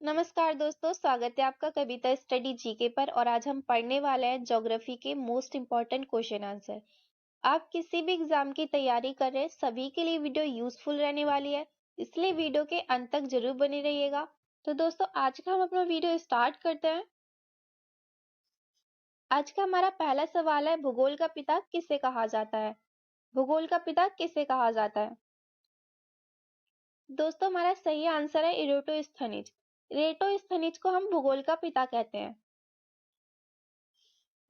नमस्कार दोस्तों, स्वागत है आपका कविता स्टडी जीके पर। और आज हम पढ़ने वाले हैं ज्योग्राफी के मोस्ट इम्पॉर्टेंट क्वेश्चन आंसर। आप किसी भी एग्जाम की तैयारी कर रहे हैं, सभी के लिए वीडियो यूजफुल रहने वाली है, इसलिए वीडियो के अंत तक जरूर बने रहिएगा। तो दोस्तों, आज का हम अपना वीडियो स्टार्ट करते हैं। आज का हमारा पहला सवाल है, भूगोल का पिता किसे कहा जाता है? भूगोल का पिता किसे कहा जाता है? दोस्तों, हमारा सही आंसर है इरेटोस्थनीज। इरेटोस्थनीज को हम भूगोल का पिता कहते हैं।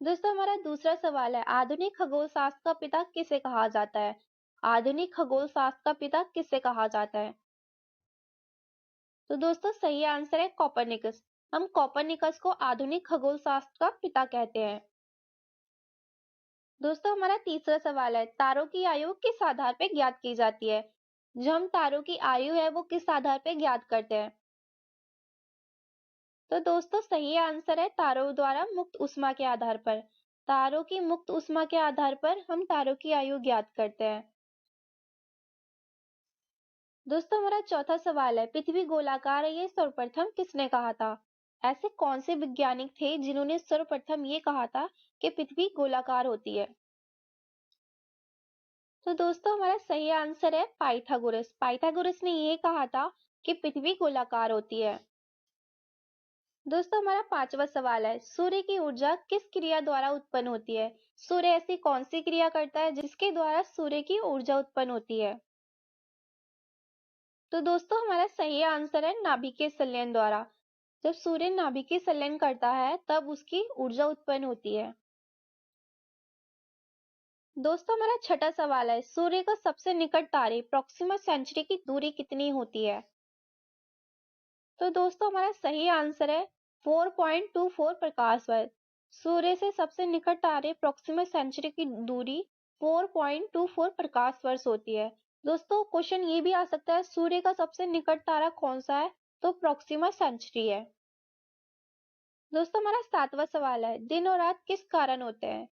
दोस्तों, हमारा दूसरा सवाल है, आधुनिक खगोल शास्त्र का पिता किसे कहा जाता है? आधुनिक खगोल शास्त्र का पिता किसे कहा जाता है? तो दोस्तों, सही आंसर है कोपरनिकस। हम कोपरनिकस को आधुनिक खगोल शास्त्र का पिता कहते हैं। दोस्तों, हमारा तीसरा सवाल है, तारों की आयु किस आधार पर ज्ञात की जाती है? जो हम तारों की आयु है वो किस आधार पर ज्ञात करते हैं? तो दोस्तों, सही आंसर है तारों द्वारा मुक्त ऊष्मा के आधार पर। तारों की मुक्त ऊष्मा के आधार पर हम तारों की आयु ज्ञात करते हैं। दोस्तों, हमारा चौथा सवाल है, पृथ्वी गोलाकार है ये सर्वप्रथम किसने कहा था? ऐसे कौन से वैज्ञानिक थे जिन्होंने सर्वप्रथम ये कहा था कि पृथ्वी गोलाकार होती है? तो दोस्तों, हमारा सही आंसर है पाइथागोरस। पाइथागोरस ने ये कहा था कि पृथ्वी गोलाकार होती है। दोस्तों, हमारा पांचवा सवाल है, सूर्य की ऊर्जा किस क्रिया द्वारा उत्पन्न होती है? सूर्य ऐसी कौन सी क्रिया करता है जिसके द्वारा सूर्य की ऊर्जा उत्पन्न होती है? तो दोस्तों, हमारा सही आंसर है नाभिकीय संलयन द्वारा। जब सूर्य नाभिकीय संलयन करता है तब उसकी ऊर्जा उत्पन्न होती है। दोस्तों, हमारा छठा सवाल है, सूर्य का सबसे निकट तारे प्रॉक्सिमा सेंचुरी की दूरी कितनी होती है? तो दोस्तों, हमारा सही आंसर है 4.24 प्रकाश वर्ष। सूर्य से सबसे निकट तारे प्रॉक्सिमा सेंचुरी की दूरी 4.24 प्रकाश वर्ष होती है। दोस्तों, क्वेश्चन ये भी आ सकता है, सूर्य का सबसे निकट तारा कौन सा है? तो प्रॉक्सिमा सेंचुरी है। दोस्तों, हमारा सातवां सवाल है, दिन और रात किस कारण होते हैं?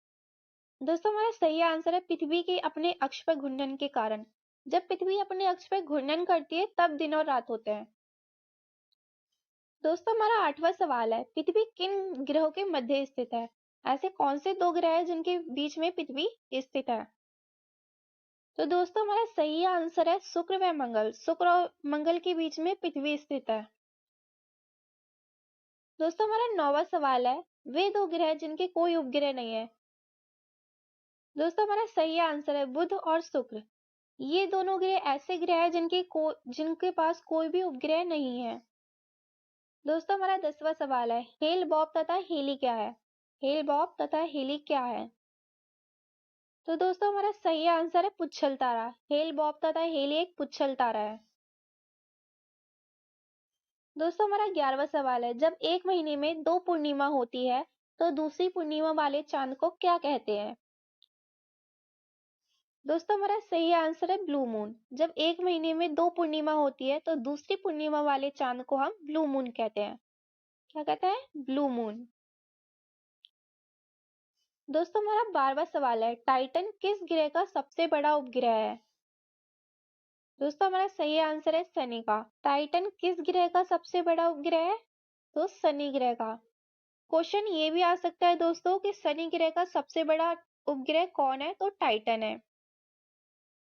दोस्तों, हमारा सही आंसर है पृथ्वी के अपने अक्ष पर घूर्णन के कारण। जब पृथ्वी अपने अक्ष पर घूर्णन करती है तब दिन और रात होते हैं। दोस्तों, हमारा आठवां सवाल है, पृथ्वी किन ग्रहों के मध्य स्थित है? ऐसे कौन से दो ग्रह हैं जिनके बीच में पृथ्वी स्थित है? तो दोस्तों, हमारा सही आंसर है शुक्र व मंगल। शुक्र और मंगल के बीच में पृथ्वी स्थित है। दोस्तों, हमारा नौवां सवाल है, वे दो ग्रह जिनके कोई उपग्रह नहीं है। दोस्तों, हमारा सही आंसर है बुध और शुक्र। ये दोनों ग्रह ऐसे ग्रह हैं जिनके पास कोई भी उपग्रह नहीं है। दोस्तों, हमारा 10वां सवाल है, हेल बॉब तथा हेली क्या है? हेल बॉब तथा हेली क्या है? तो दोस्तों, हमारा सही आंसर है पुच्छल तारा। हेल बॉब तथा हेली एक पुच्छल तारा है। दोस्तों, हमारा 11वां सवाल है, जब एक महीने में दो पूर्णिमा होती है तो दूसरी पूर्णिमा वाले चांद को क्या कहते हैं? दोस्तों, हमारा सही आंसर है ब्लू मून। जब एक महीने में दो पूर्णिमा होती है तो दूसरी पूर्णिमा वाले चांद को हम ब्लू मून कहते हैं। क्या कहते हैं? Blue moon. दोस्तों, हमारा 12वां सवाल है, टाइटन किस ग्रह का सबसे बड़ा उपग्रह है? दोस्तों, हमारा सही आंसर है शनि का। टाइटन किस ग्रह का सबसे बड़ा उपग्रह है? तो शनि ग्रह का। क्वेश्चन ये भी आ सकता है दोस्तों कि शनि ग्रह का सबसे बड़ा उपग्रह कौन है? तो टाइटन है।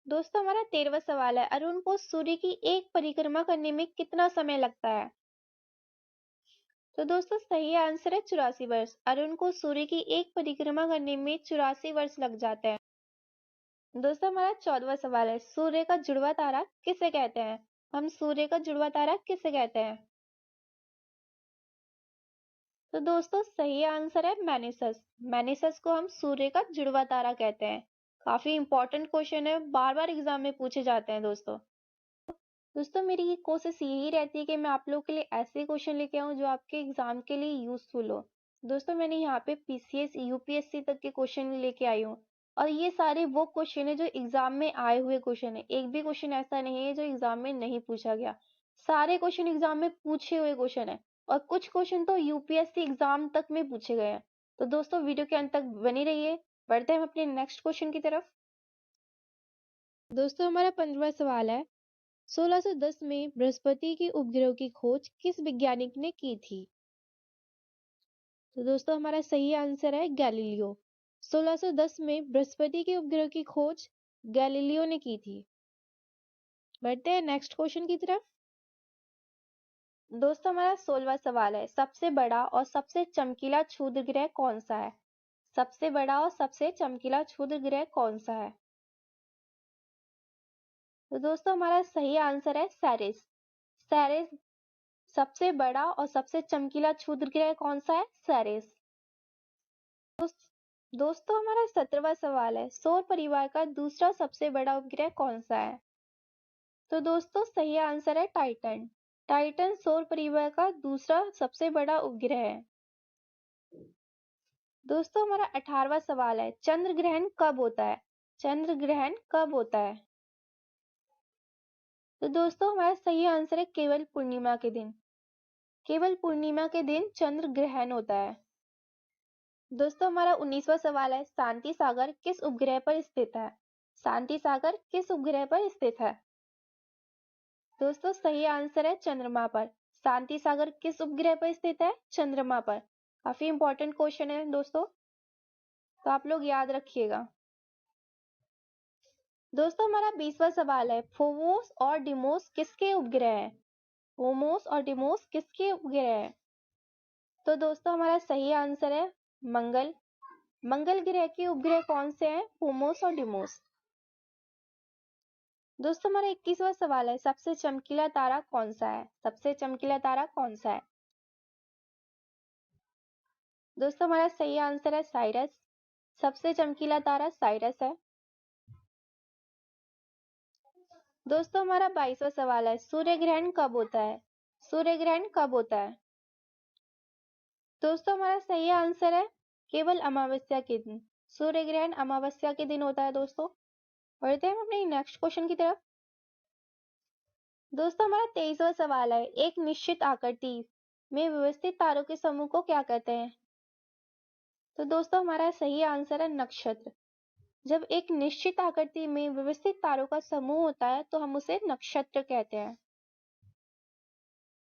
दोस्तों, हमारा 13वां सवाल है, अरुण को सूर्य की एक परिक्रमा करने में कितना समय लगता है? तो दोस्तों, सही आंसर है 84 वर्ष। अरुण को सूर्य की एक परिक्रमा करने में 84 वर्ष लग जाते हैं। दोस्तों, हमारा 14वां सवाल है, सूर्य का जुड़वा तारा किसे कहते हैं? हम सूर्य का जुड़वा तारा किसे कहते हैं? तो दोस्तों, सही आंसर है मैनिसस। मैनिसस को हम सूर्य का जुड़वा तारा कहते हैं। काफी इंपॉर्टेंट क्वेश्चन है, बार बार एग्जाम में पूछे जाते हैं दोस्तों। दोस्तों, मेरी ये कोशिश यही रहती है कि मैं आप लोगों के लिए ऐसे क्वेश्चन लेके आऊं जो आपके एग्जाम के लिए यूजफुल हो। दोस्तों, मैंने यहाँ पे पीसीएस यूपीएससी तक के क्वेश्चन लेके आई हूँ। और ये सारे वो क्वेश्चन है जो एग्जाम में आए हुए क्वेश्चन है। एक भी क्वेश्चन ऐसा नहीं है जो एग्जाम में नहीं पूछा गया। सारे क्वेश्चन एग्जाम में पूछे हुए क्वेश्चन है। और कुछ क्वेश्चन तो यूपीएससी एग्जाम तक में पूछे गए हैं। तो दोस्तों, वीडियो के अंत तक बनी रहिए। बढ़ते हैं हम अपने नेक्स्ट क्वेश्चन की तरफ। दोस्तों, हमारा 15वां सवाल है, 1610 में बृहस्पति की उपग्रह की खोज किस वैज्ञानिक ने की थी? तो दोस्तों हमारा सही आंसर है गैलीलियो। 1610 में बृहस्पति के उपग्रह की खोज गैलीलियो ने की थी। बढ़ते हैं नेक्स्ट क्वेश्चन की तरफ। दोस्तों हमारा 16वां सवाल है, सबसे बड़ा और सबसे चमकीला क्षुद्र ग्रह कौन सा है? सबसे बड़ा और सबसे चमकीला क्षुद्र ग्रह कौन सा है? तो दोस्तों हमारा सही आंसर है सेरेस। सेरेस सबसे बड़ा और सबसे चमकीला क्षुद्र ग्रह कौन सा है? सेरेस। दोस्तों हमारा 17वां सवाल है, सौर परिवार का दूसरा सबसे बड़ा उपग्रह कौन सा है? तो दोस्तों सही आंसर है टाइटन। टाइटन सौर परिवार का दूसरा सबसे बड़ा उपग्रह है। दोस्तों हमारा 18वां सवाल है, चंद्र ग्रहण कब होता है? चंद्र ग्रहण कब होता है? तो दोस्तों हमारा सही आंसर है केवल पूर्णिमा के दिन। केवल पूर्णिमा के दिन चंद्र ग्रहण होता है। दोस्तों हमारा 19वां सवाल है, शांति सागर किस उपग्रह पर स्थित है? शांति सागर किस उपग्रह पर स्थित है? दोस्तों सही आंसर है चंद्रमा पर। शांति सागर किस उपग्रह पर स्थित है? चंद्रमा पर। काफी इंपॉर्टेंट क्वेश्चन है दोस्तों, तो आप लोग याद रखिएगा। दोस्तों हमारा 20वां सवाल है, फोमोस और डिमोस किसके उपग्रह है? फोमोस और डिमोस किसके उपग्रह है? तो दोस्तों हमारा सही आंसर है मंगल। मंगल ग्रह के उपग्रह कौन से हैं? फोमोस और डिमोस। दोस्तों हमारा 21वां सवाल है, सबसे चमकीला तारा कौन सा है? सबसे चमकीला तारा कौन सा है? दोस्तों हमारा सही आंसर है साइरस। सबसे चमकीला तारा साइरस है। दोस्तों हमारा 22वां सवाल है, सूर्य ग्रहण कब होता है? सूर्य ग्रहण कब होता है? दोस्तों हमारा सही आंसर है केवल अमावस्या के दिन। सूर्य ग्रहण अमावस्या के दिन होता है दोस्तों। बढ़ते हैं हम अपने नेक्स्ट क्वेश्चन की तरफ। दोस्तों हमारा 23वां सवाल है, एक निश्चित आकृति में व्यवस्थित तारों के समूह को क्या कहते हैं? तो दोस्तों हमारा सही आंसर है नक्षत्र। जब एक निश्चित आकृति में व्यवस्थित तारों का समूह होता है तो हम उसे नक्षत्र कहते हैं।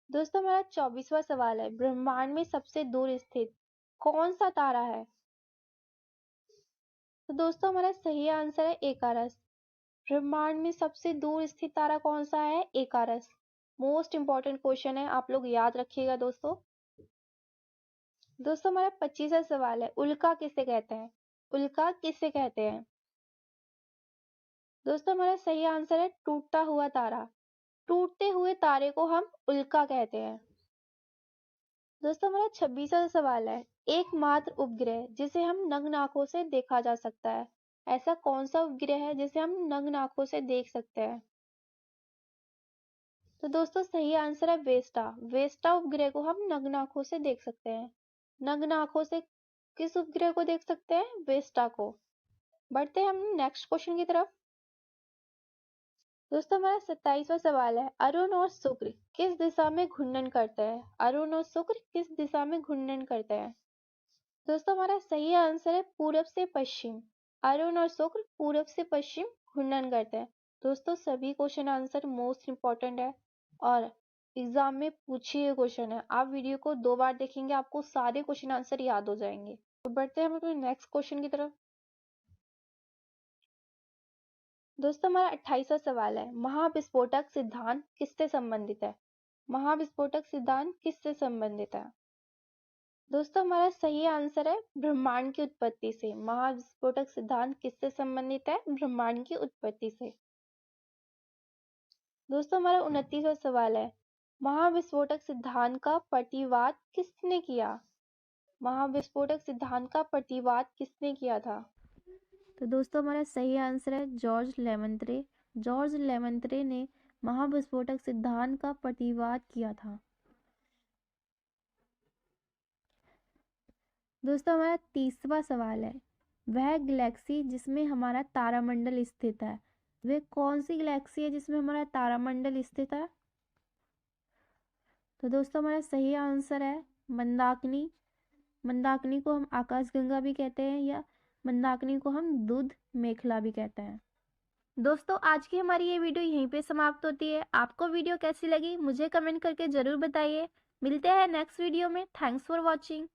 दोस्तों हमारा 24वां सवाल है, ब्रह्मांड में सबसे दूर स्थित कौन सा तारा है? तो दोस्तों हमारा सही आंसर है एकारस। ब्रह्मांड में सबसे दूर स्थित तारा कौन सा है? एकारस। मोस्ट इंपॉर्टेंट क्वेश्चन है, आप लोग याद रखिएगा दोस्तों। दोस्तों हमारा 25वां सवाल है, उल्का किसे कहते हैं? उल्का किसे कहते हैं? दोस्तों हमारा सही आंसर है टूटता हुआ तारा। टूटते हुए तारे को हम उल्का कहते हैं। दोस्तों हमारा 26वां सवाल है, एकमात्र उपग्रह जिसे हम नग्न आंखों से देखा जा सकता है, ऐसा कौन सा उपग्रह है जिसे हम नग्न आंखों से देख सकते हैं? तो दोस्तों सही आंसर है वेस्टा। वेस्टा उपग्रह को हम नग्न आंखों से देख सकते हैं। नग्न आंखों से किस उपग्रह को देख सकते हैं? वेस्टा को। बढ़ते हैं हम नेक्स्ट क्वेश्चन की तरफ। दोस्तों हमारा 27वां सवाल है, अरुण और शुक्र किस दिशा में घूर्णन करते हैं? अरुण और शुक्र किस दिशा में घूर्णन करते हैं? दोस्तों हमारा सही आंसर है पूरब से पश्चिम। अरुण और शुक्र पूरब से पश्चिम घूर्णन करते हैं। दोस्तों सभी क्वेश्चन आंसर मोस्ट इंपॉर्टेंट है और एग्जाम में पूछे हुए क्वेश्चन है। आप वीडियो को 2 बार देखेंगे, आपको सारे क्वेश्चन आंसर याद हो जाएंगे। तो बढ़ते हैं हम अपने नेक्स्ट क्वेश्चन की तरफ। दोस्तों हमारा 28वां सवाल है, महाविस्फोटक सिद्धांत किससे संबंधित है? महाविस्फोटक सिद्धांत किससे संबंधित है? दोस्तों हमारा सही आंसर है ब्रह्मांड की उत्पत्ति से। महाविस्फोटक सिद्धांत किससे संबंधित है? ब्रह्मांड की उत्पत्ति से। दोस्तों हमारा 29वां सवाल है, महाविस्फोटक सिद्धांत का प्रतिवाद किसने किया? महाविस्फोटक सिद्धांत का प्रतिवाद किसने किया था? तो दोस्तों हमारा सही आंसर है जॉर्ज लेमंत्रे। जॉर्ज लेमंत्रे ने महाविस्फोटक सिद्धांत का प्रतिवाद किया था। दोस्तों हमारा 30वां सवाल है, वह गैलेक्सी जिसमें हमारा तारामंडल स्थित है, वह कौन सी गैलेक्सी है जिसमें हमारा तारामंडल स्थित है? तो दोस्तों हमारा सही आंसर है मंदाकिनी। मंदाकिनी को हम आकाशगंगा भी कहते हैं या मंदाकिनी को हम दूध मेखला भी कहते हैं। दोस्तों आज की हमारी ये वीडियो यहीं पे समाप्त होती है। आपको वीडियो कैसी लगी मुझे कमेंट करके ज़रूर बताइए। मिलते हैं नेक्स्ट वीडियो में। Thanks for watching.